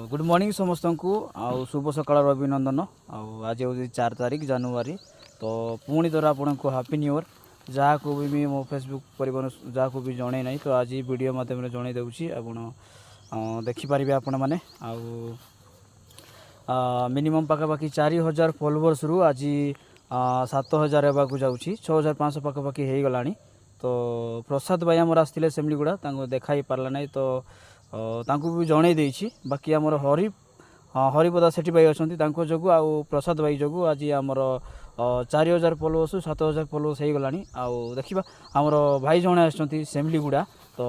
Good morning समस्त को आउ शुभ सकाळ अभिनंदन आज हूँ 4 तारीख जनवरी तो पुणी थोड़ा आपन को हैप्पी न्यू ईयर जहाँ को भी मो फेसबुक परिवार जहाँ को भी जड़े ना तो आज वीडियो माध्यम जन दूसरी आप देखिपारे आपण मैंने मिनिमम पाखापाखि 4000 फॉलोवर्स रु आज 7000 होगा जाऊँगी 6500 पाखापाखि हो गला तो प्रसाद भाई आमर आसते सेमलीगुड़ा देखाई पार्ला ना तो तांको भी जड़े देछि बाकी आमर हरिपदा सेठी भाई अच्छा जो आउ प्रसाद भाई जो आज आमर 4000 फॉलोवर्स 7000 फॉलोवर्स हो गला देखा आमर भाई जड़े आसछंती सेमलीगुड़ा तो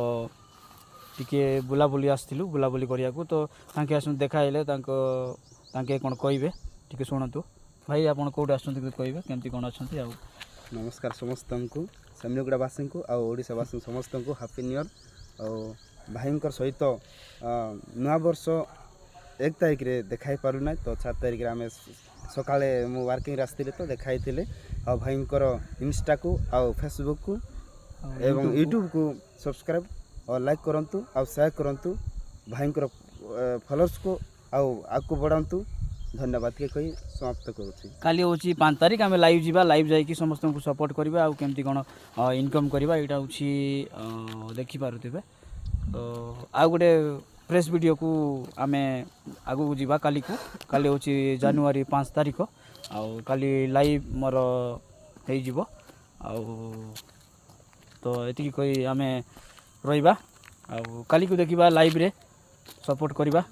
टिके बुलाबुली आसलु बुलाबुली करिया को तो तांके आस देखाइले तांके कौन कहे टिके शुणु भाई आपन कौट आसछंती कहे केमती कौन अच्छा आ नमस्कार समस्त को सेमलीगुड़ावासी को आशावासी समस्त को हैप्पी न्यू ईयर भाईंकर सहित नया वर्ष 1 तारिख रे देखाई पारुना तो 4 तारिख आम सकाले मु वर्किंग आसती तो देखाई थे आ भाईंकर इंस्टा को आ फेसबुक को एवं यूट्यूब को सब्सक्राइब और लाइक करंतु आ शेयर करंतु भाईंकर फॉलोअर्स को आगु बढ़ातु धन्यवाद के कही समाप्त करुँची काली हूँ 5 तारिख आम लाइव जावा लाइव जाकि समस्त को सपोर्ट करवा आउ केमती कौन इनकम करवा यहाँ हूँ देखिपे तो आउ गोटे फ्रेश वीडियो को आम आगू जावा काली को काली हूँ जनवरी 5 तारिख आउ काली लाइव मोर हो तो ये कही आम रहा काली को देखा लाइव रे सपोर्ट करवा।